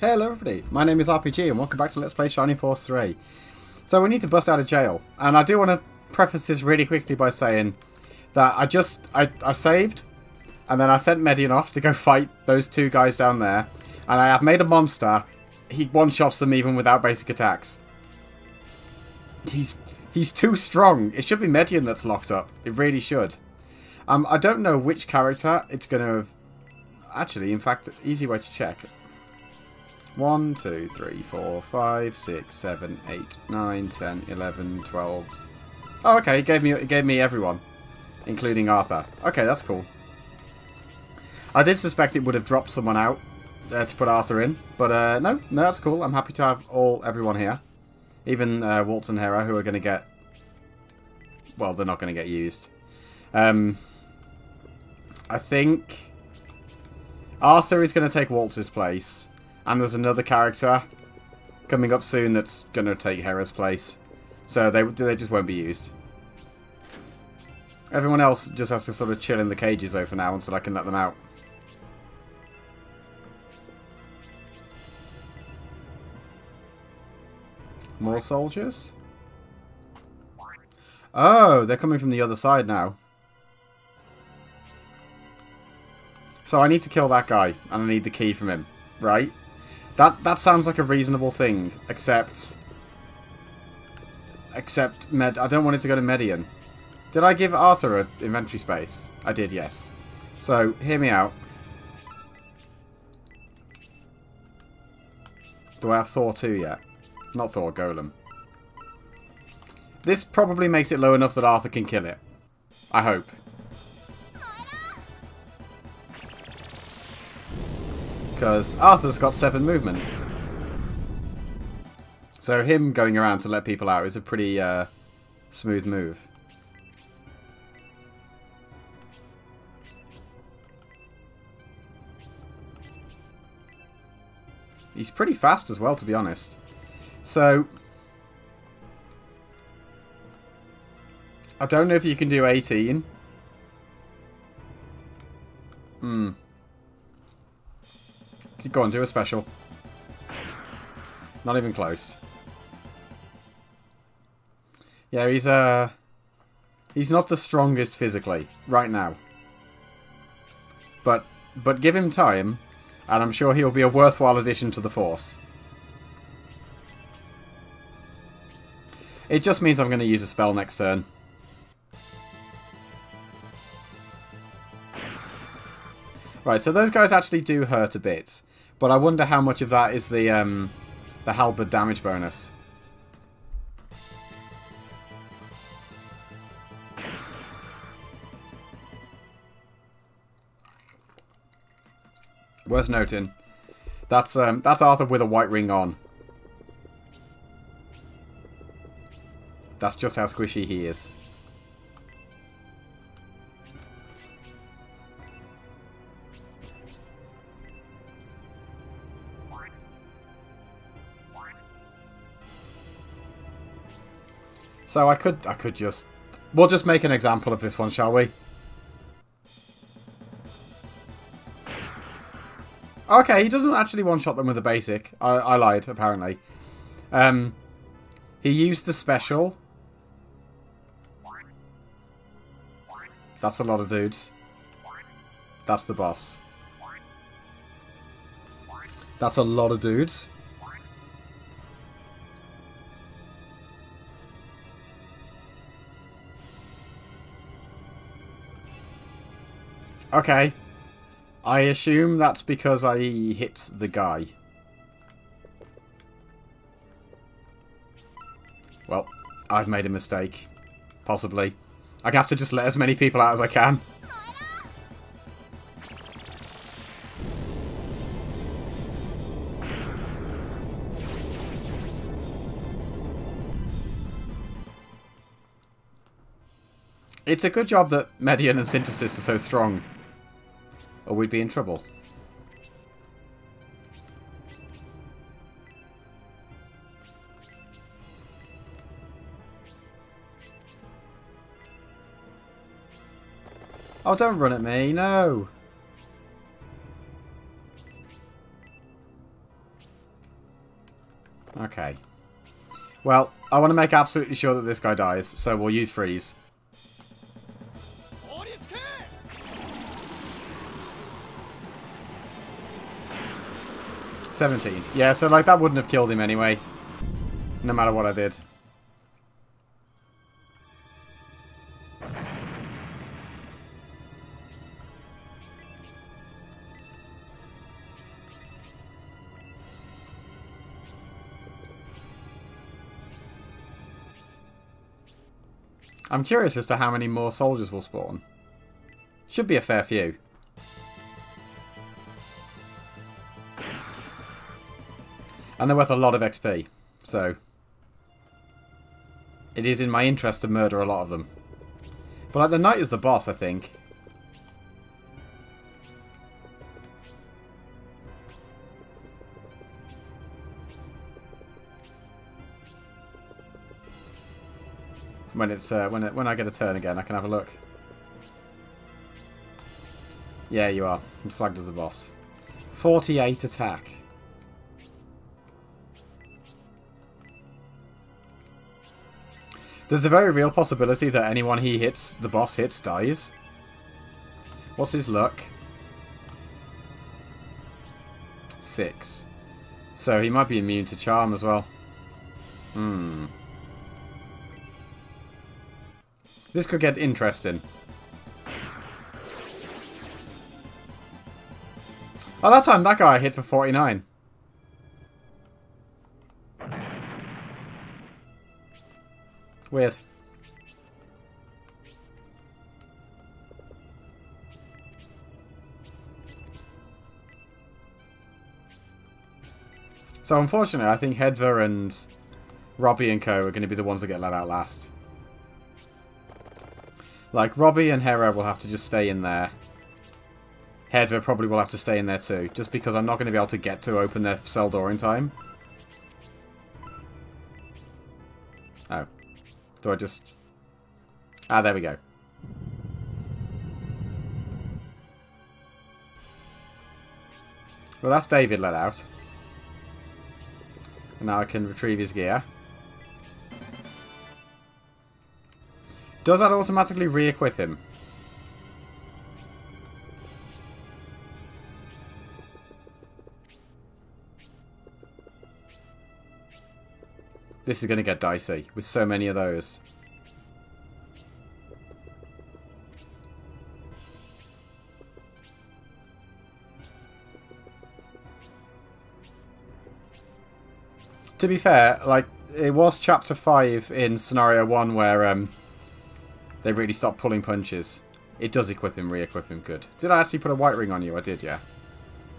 Hello everybody, my name is RPG and welcome back to Let's Play Shining Force 3. So we need to bust out of jail, and I do want to preface this really quickly by saying that I saved, and then I sent Median off to go fight those two guys down there, and I have made a monster. He one-shots them even without basic attacks. He's too strong. It should be Median that's locked up. It really should. I don't know which character it's going to... Actually, in fact, easy way to check. 1, 2, 3, 4, 5, 6, 7, 8, 9, 10, 11, 12. Oh, okay, it gave me everyone, including Arthur. Okay, that's cool. I did suspect it would have dropped someone out to put Arthur in, but no, that's cool. I'm happy to have everyone here, even Waltz and Hera, who are going to get. Well, they're not going to get used. I think Arthur is going to take Waltz's place. And there's another character coming up soon that's going to take Hera's place. So they just won't be used. Everyone else just has to sort of chill in the cages though for now until I can let them out. More soldiers? Oh, they're coming from the other side now. So I need to kill that guy, and I need the key from him, right? That sounds like a reasonable thing, except I don't want it to go to Median. Did I give Arthur an inventory space? I did, yes. So, hear me out. Do I have Thor 2 yet? Not Thor, Golem. This probably makes it low enough that Arthur can kill it. I hope. Because Arthur's got 7 movement. So him going around to let people out is a pretty smooth move. He's pretty fast as well, to be honest. So I don't know if you can do 18. Go on, do a special. Not even close. Yeah, he's not the strongest physically right now. But give him time, and I'm sure he'll be a worthwhile addition to the Force. It just means I'm going to use a spell next turn. Right, so those guys actually do hurt a bit. But I wonder how much of that is the halberd damage bonus. Worth noting. That's Arthur with a white ring on. That's just how squishy he is. So I could just... We'll just make an example of this one, shall we? Okay, he doesn't actually one-shot them with a basic. I lied, apparently. He used the special. That's a lot of dudes. That's the boss. That's a lot of dudes. Okay. I assume that's because I hit the guy. Well, I've made a mistake. Possibly. I have to just let as many people out as I can. It's a good job that Median and Synthesis are so strong, or we'd be in trouble. Oh, don't run at me, no! Okay. Well, I want to make absolutely sure that this guy dies, so we'll use freeze. 17. Yeah, so like that wouldn't have killed him anyway. No matter what I did. I'm curious as to how many more soldiers will spawn. Should be a fair few. And they're worth a lot of XP, so it is in my interest to murder a lot of them. But like the knight is the boss, I think. When it's when I get a turn again, I can have a look. Yeah, you are. You're flagged as the boss. 48 attack. There's a very real possibility that anyone he hits, the boss hits, dies. What's his luck? 6. So he might be immune to charm as well. This could get interesting. Oh, that time that guy hit for 49. Weird. So unfortunately, I think Hedva and Robbie and co are going to be the ones that get let out last. Like, Robbie and Hera will have to just stay in there. Hedva probably will have to stay in there too, just because I'm not going to be able to get to open their cell door in time. Oh. Do I just... Ah, there we go. Well, that's David let out. And now I can retrieve his gear. Does that automatically re-equip him? This is going to get dicey with so many of those. To be fair, like, it was chapter 5 in scenario 1 where they really stopped pulling punches. It does equip him, re-equip him, good. Did I actually put a white ring on you? I did, yeah.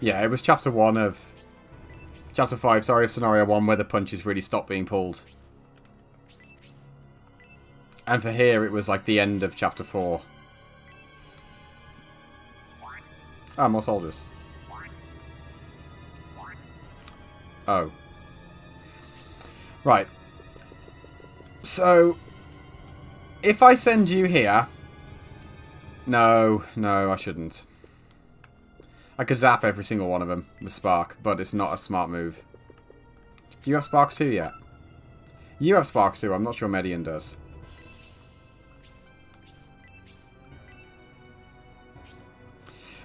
Yeah, it was chapter 1 of... Chapter 5, sorry, of scenario 1 where the punches really stopped being pulled. And for here, it was like the end of chapter 4. Ah, more soldiers. Oh. Right. So, if I send you here... No, I shouldn't. I could zap every single one of them with Spark, but it's not a smart move. Do you have Spark 2 yet? You have Spark 2, I'm not sure Median does.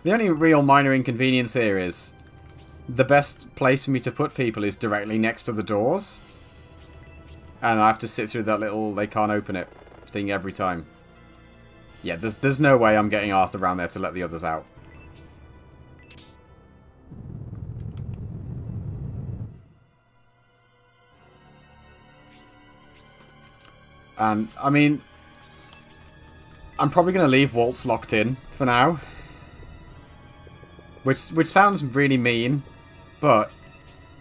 The only real minor inconvenience here is the best place for me to put people is directly next to the doors. And I have to sit through that little they can't open it thing every time. Yeah, there's no way I'm getting Arthur around there to let the others out. And, I mean, I'm probably going to leave Waltz locked in for now. Which sounds really mean, but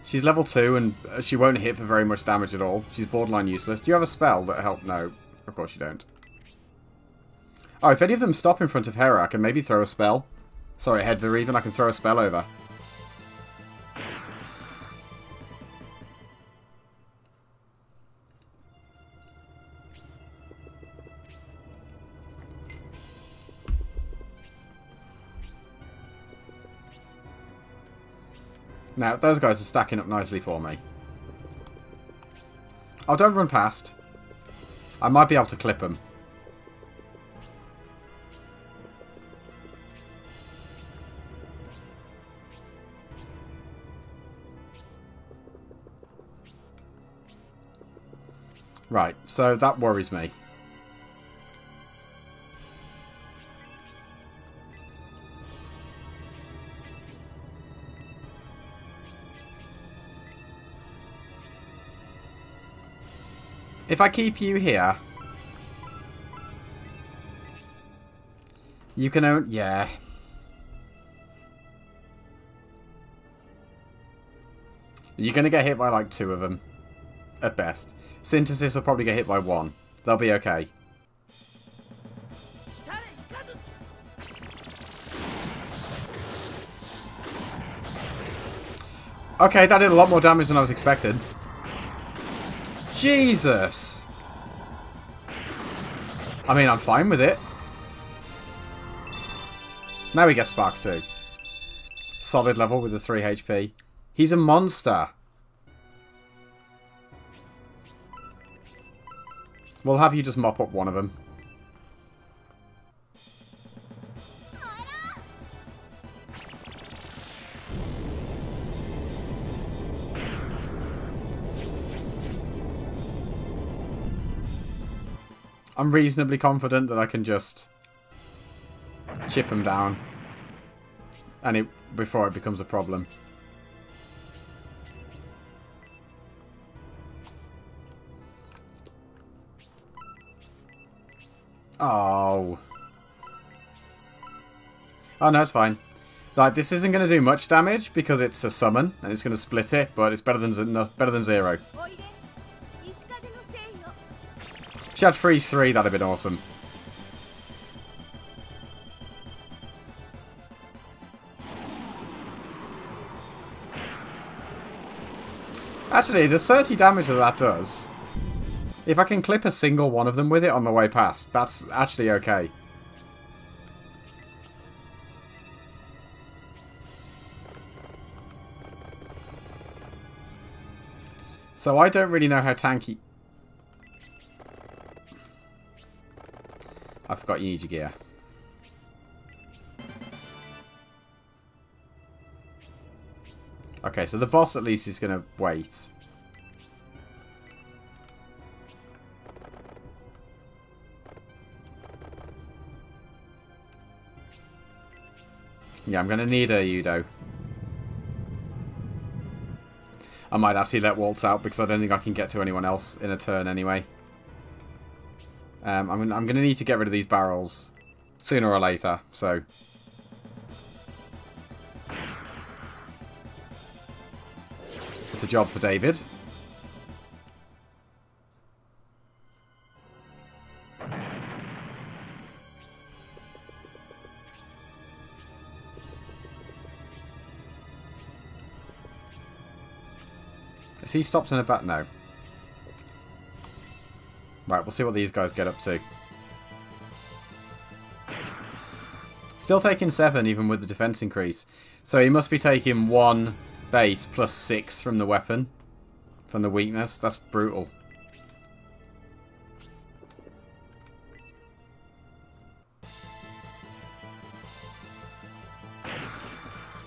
she's level 2 and she won't hit for very much damage at all. She's borderline useless. Do you have a spell that help? No, of course you don't. Oh, if any of them stop in front of Hera, I can maybe throw a spell. Sorry, Hedva even, I can throw a spell over. Now, those guys are stacking up nicely for me. Oh, don't run past. I might be able to clip him. Right, so that worries me. If I keep you here, you can own... Yeah. You're going to get hit by like 2 of them. At best. Synthesis will probably get hit by 1. They'll be okay. Okay, that did a lot more damage than I was expecting. Jesus! I mean, I'm fine with it. Now we get Spark 2. Solid level with the 3 HP. He's a monster. We'll have you just mop up one of them. I'm reasonably confident that I can just chip him down, and before it becomes a problem. Oh. Oh no, it's fine. Like, this isn't going to do much damage because it's a summon and it's going to split it, but it's better than 0. If she had freeze 3, that'd have been awesome. Actually, the 30 damage that does, if I can clip a single one of them with it on the way past, that's actually okay. So I don't really know how tanky... I forgot you need your gear. Okay, so the boss at least is going to wait. Yeah, I'm going to need a Yudo. I might actually let Waltz out because I don't think I can get to anyone else in a turn anyway. I'm going to need to get rid of these barrels sooner or later, so... It's a job for David. Has he stopped in a bat? No. Right, we'll see what these guys get up to. Still taking 7 even with the defense increase. So he must be taking 1 base plus 6 from the weapon. From the weakness. That's brutal.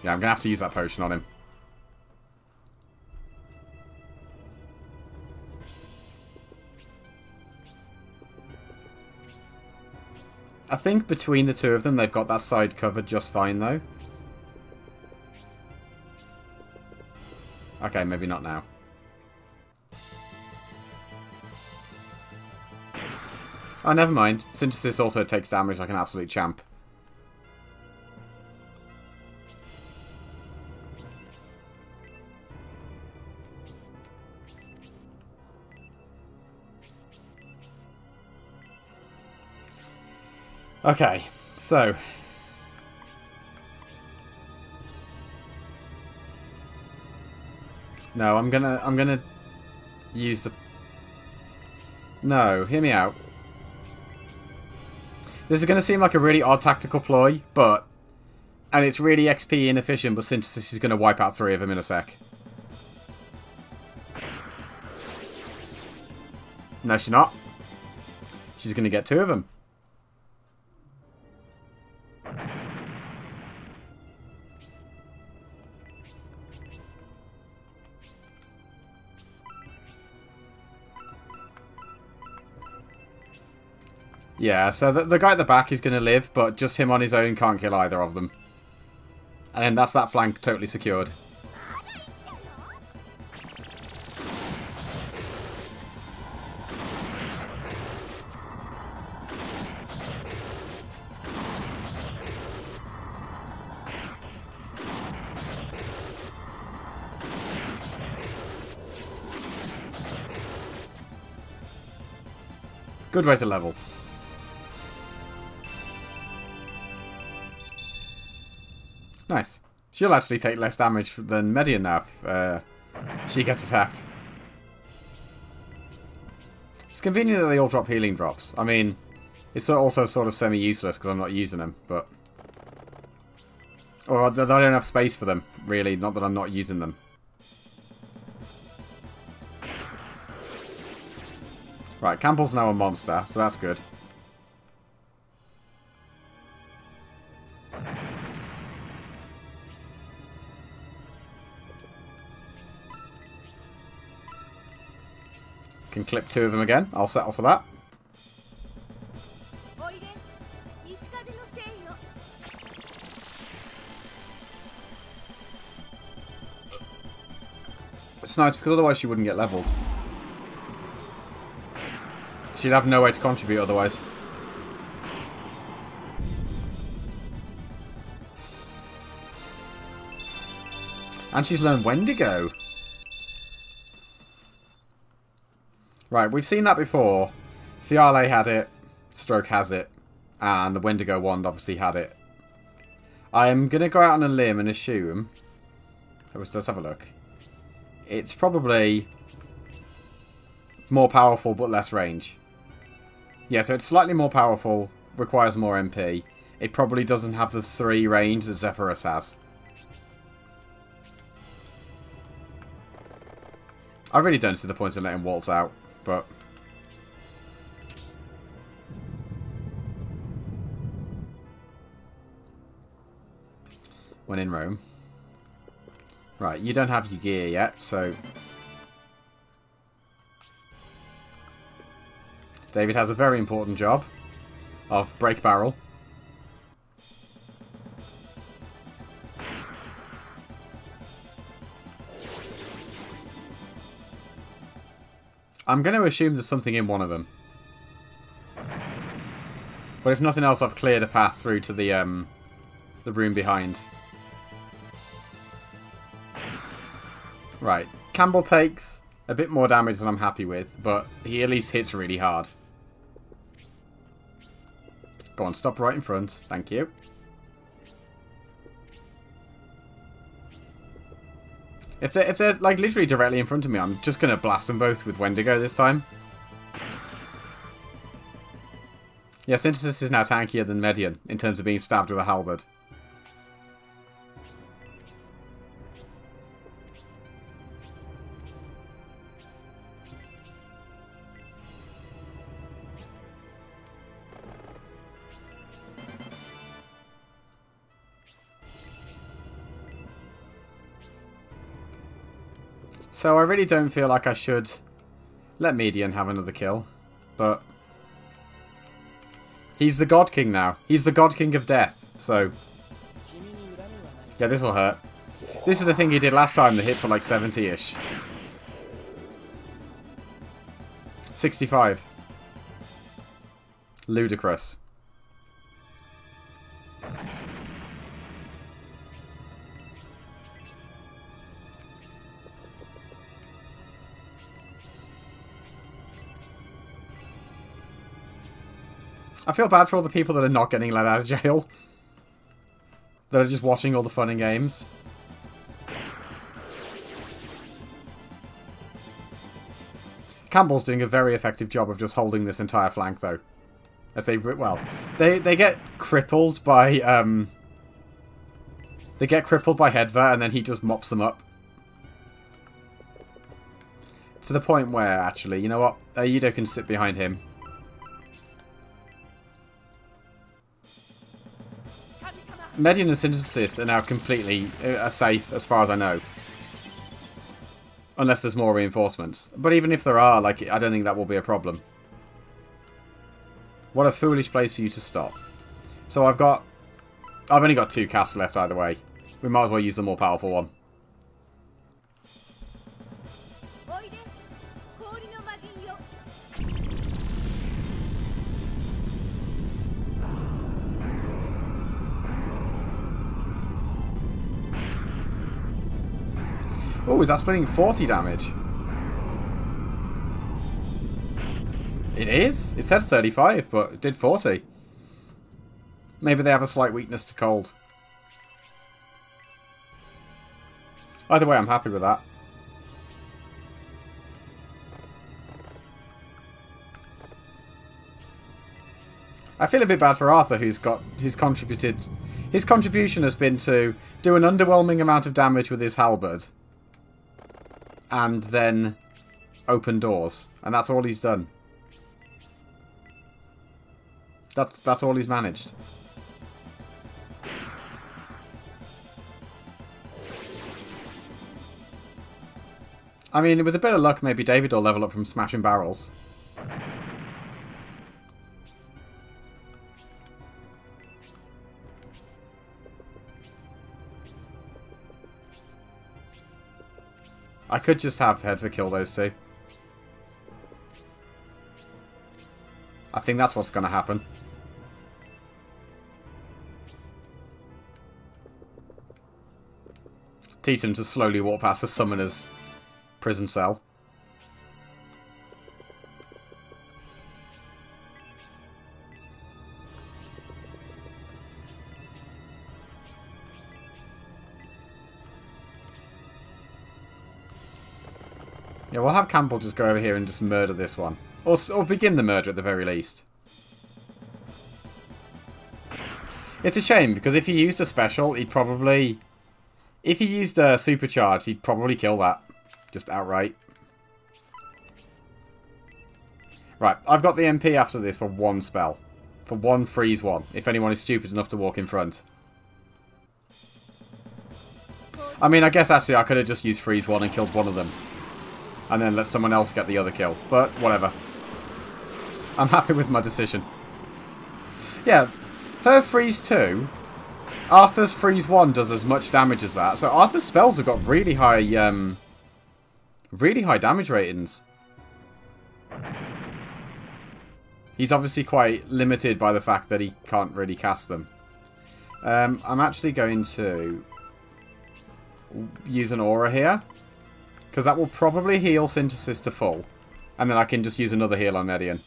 Yeah, I'm going to have to use that potion on him. I think between the two of them, they've got that side covered just fine, though. Okay, maybe not now. Oh, never mind. Synthesis also takes damage like an absolute champ. Okay, so... No, I'm gonna use the... No, hear me out. This is gonna seem like a really odd tactical ploy, but... And it's really XP inefficient, but Synthesis is gonna wipe out 3 of them in a sec. No, she's not. She's going to get 2 of them. Yeah, so the guy at the back is going to live, but just him on his own can't kill either of them. And then that's that flank totally secured. Good way to level. Nice. She'll actually take less damage than Median now if she gets attacked. It's convenient that they all drop healing drops. I mean, it's also sort of semi-useless because I'm not using them, but... Or I don't have space for them, really, not that I'm not using them. Right, Campbell's now a monster, so that's good. Can clip 2 of them again. I'll settle for that. It's nice because otherwise she wouldn't get leveled. She'd have no way to contribute otherwise. And she's learned Wendigo. Right, we've seen that before. Fiale had it, Stroke has it, and the Wendigo wand obviously had it. I'm going to go out on a limb and assume... Let's have a look. It's probably more powerful but less range. Yeah, so it's slightly more powerful, requires more MP. It probably doesn't have the 3 range that Zephyrus has. I really don't see the point in letting Waltz out, but... When in Rome. Right, you don't have your gear yet, so... David has a very important job of break barrel. I'm going to assume there's something in one of them. But if nothing else, I've cleared a path through to the room behind. Right. Campbell takes a bit more damage than I'm happy with, but he at least hits really hard. Go on, stop right in front. Thank you. If they're like literally directly in front of me, I'm just going to blast them both with Wendigo this time. Yeah, Synthesis is now tankier than Median in terms of being stabbed with a halberd. So I really don't feel like I should let Median have another kill, but he's the God King now. He's the God King of Death, so yeah, this will hurt. This is the thing he did last time that hit for like 70-ish. 65. Ludicrous. I feel bad for all the people that are not getting let out of jail. That are just watching all the fun and games. Campbell's doing a very effective job of just holding this entire flank, though. As they, well, they get crippled by, they get crippled by Hedva, and then he just mops them up. To the point where, actually, you know what? Aido can sit behind him. Median and Synthesis are now completely safe, as far as I know. Unless there's more reinforcements. But even if there are, like, I don't think that will be a problem. What a foolish place for you to stop. So I've only got 2 casts left either way. We might as well use the more powerful one. Oh, is that splitting 40 damage? It is? It said 35, but it did 40. Maybe they have a slight weakness to cold. Either way, I'm happy with that. I feel a bit bad for Arthur, who's contributed. His contribution has been to do an underwhelming amount of damage with his halberd, and then open doors, and that's all he's done. That's all he's managed. I mean, with a bit of luck, maybe David will level up from smashing barrels. I could just have Hedva kill those two. I think that's what's going to happen. Teach him to slowly walk past the summoner's prison cell. Yeah, we'll have Campbell just go over here and just murder this one. Or begin the murder at the very least. It's a shame, because if he used a special, he'd probably... If he used a supercharge, he'd probably kill that. Just outright. Right, I've got the MP after this for 1 spell. For 1 freeze 1, if anyone is stupid enough to walk in front. I mean, I guess actually I could have just used freeze 1 and killed one of them. And then let someone else get the other kill. But, whatever. I'm happy with my decision. Yeah, her freeze 2... Arthur's freeze 1 does as much damage as that. So Arthur's spells have got really high damage ratings. He's obviously quite limited by the fact that he can't really cast them. I'm actually going to use an aura here, because that will probably heal Synthesis to full. And then I can just use another heal on Median.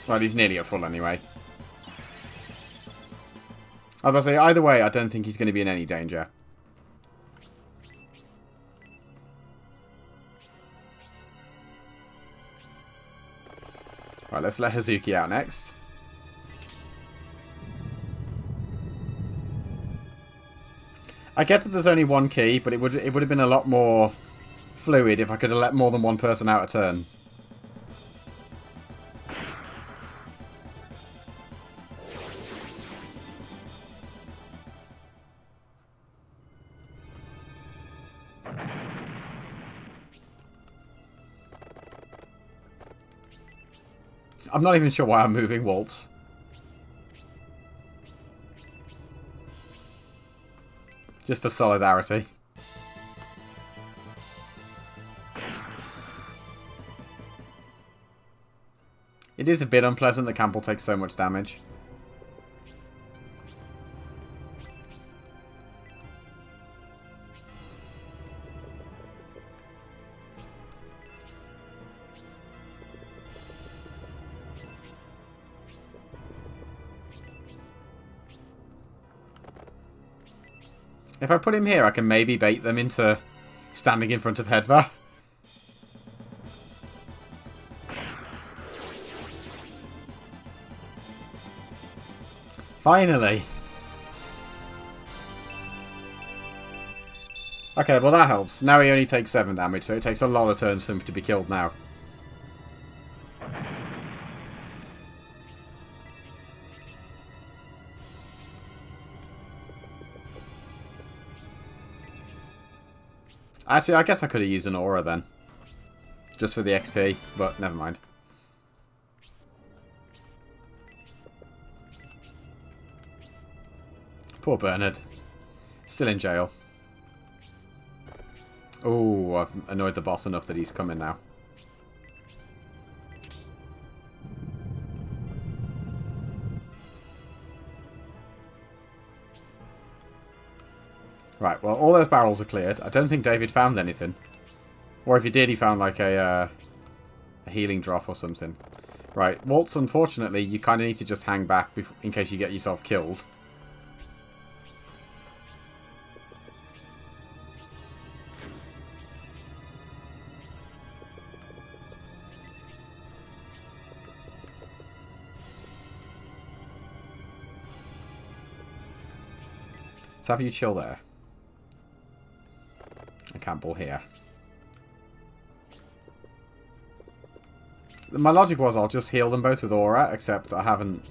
Well, he's nearly at full anyway. I was about to say, either way, I don't think he's going to be in any danger. Right, let's let Hazuki out next. I get that there's only 1 key, but it would have been a lot more fluid if I could have let more than 1 person out a turn. I'm not even sure why I'm moving Waltz. Just for solidarity. It is a bit unpleasant that Campbell takes so much damage. If I put him here, I can maybe bait them into standing in front of Hedva. Finally. Okay, well that helps. Now he only takes 7 damage, so it takes a lot of turns for him to be killed now. Actually, I guess I could have used an aura then. Just for the XP, but never mind. Poor Bernard. Still in jail. Oh, I've annoyed the boss enough that he's coming now. Right, well, all those barrels are cleared. I don't think David found anything. Or if he did, he found like a healing drop or something. Right, Waltz, unfortunately, you kind of need to just hang back in case you get yourself killed. Let's have you chill there. And Campbell here. My logic was I'll just heal them both with aura, except I haven't...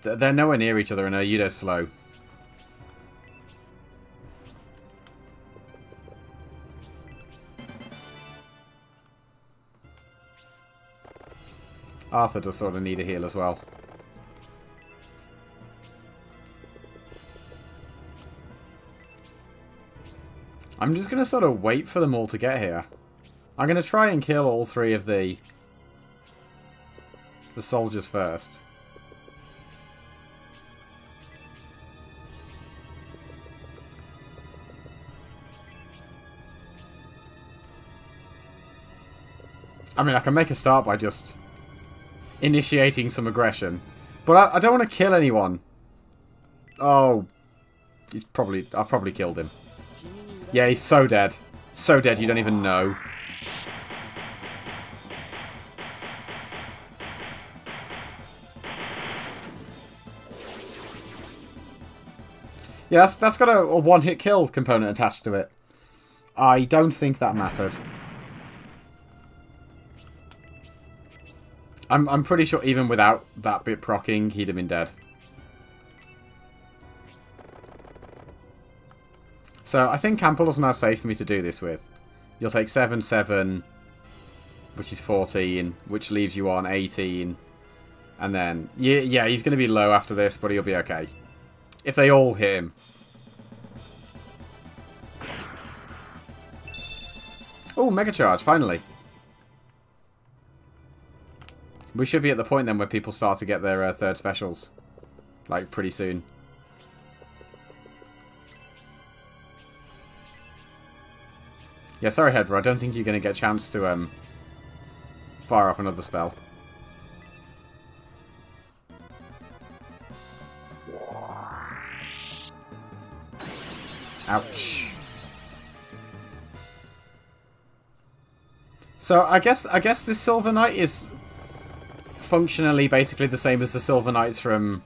They're nowhere near each other and Ayuda's slow. Arthur does sort of need a heal as well. I'm just going to sort of wait for them all to get here. I'm going to try and kill all 3 of the soldiers first. I mean, I can make a start by just initiating some aggression. But I don't want to kill anyone. Oh. I've probably killed him. Yeah, he's so dead. So dead you don't even know. Yeah, that's got a one-hit kill component attached to it. I don't think that mattered. I'm pretty sure even without that bit proccing, he'd have been dead. So I think Campbell's now safe for me to do this with. You'll take 7, 7, which is 14, which leaves you on 18. And then, yeah, he's going to be low after this, but he'll be okay. If they all hit him. Oh, Mega Charge, finally. We should be at the point then where people start to get their third specials. Like, pretty soon. Yeah, sorry, Hedra, I don't think you're going to get a chance to fire off another spell. Ouch. So I guess this Silver Knight is functionally basically the same as the Silver Knights from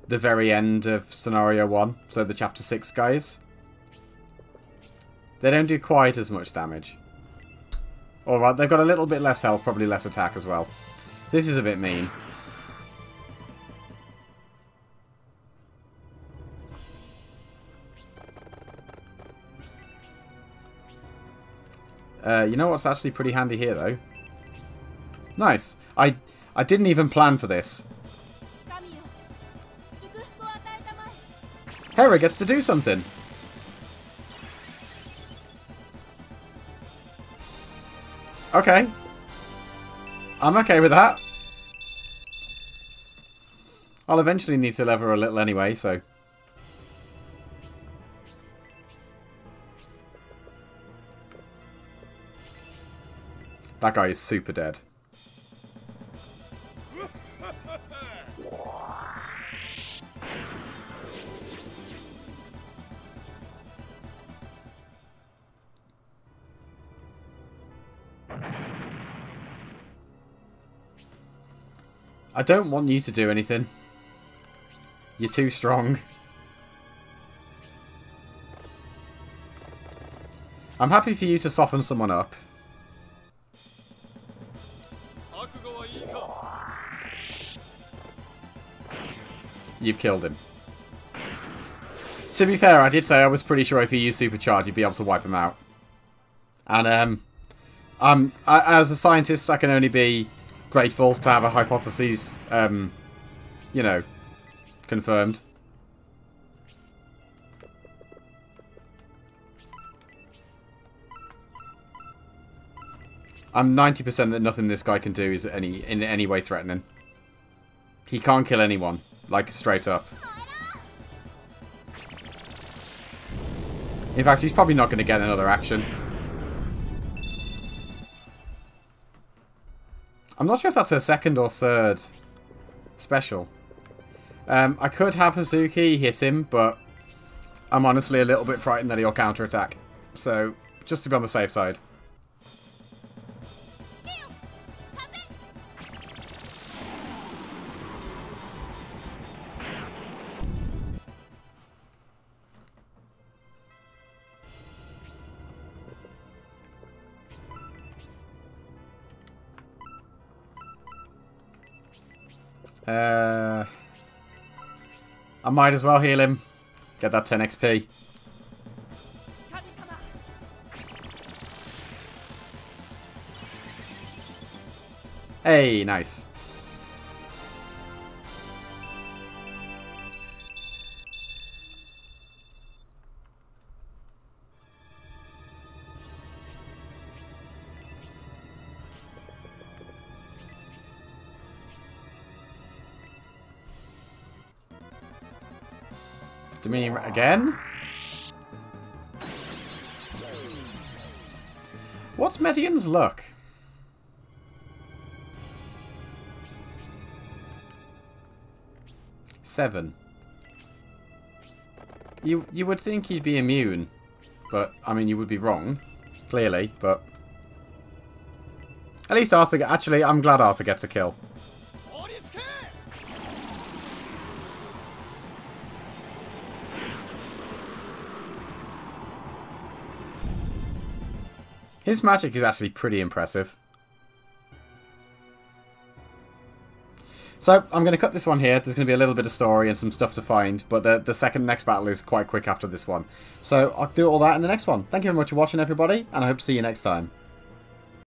the very end of Scenario 1, so the Chapter 6 guys. They don't do quite as much damage. Alright, they've got a little bit less health, probably less attack as well. This is a bit mean. You know what's actually pretty handy here, though? Nice. I didn't even plan for this. Hera gets to do something. Okay. I'm okay with that. I'll eventually need to level her a little anyway, so... That guy is super dead. I don't want you to do anything. You're too strong. I'm happy for you to soften someone up. You've killed him. To be fair, I did say I was pretty sure if you use Supercharge, you'd be able to wipe him out. And, as a scientist, I can only be grateful to have a hypothesis, you know, confirmed. I'm 90% that nothing this guy can do is in any way threatening. He can't kill anyone, like, straight up. In fact, he's probably not going to get another action. I'm not sure if that's her second or third special. I could have Hazuki hit him, but I'm honestly a little bit frightened that he'll counterattack. So, just to be on the safe side. I might as well heal him. Get that 10 XP. Hey, nice. Do you mean again? What's Median's luck? Seven. You would think he'd be immune, but I mean you would be wrong, clearly. But at least Arthur. Actually, I'm glad Arthur gets a kill. His magic is actually pretty impressive. So, I'm going to cut this one here. There's going to be a little bit of story and some stuff to find, but the next battle is quite quick after this one. So, I'll do all that in the next one. Thank you very much for watching, everybody, and I hope to see you next time.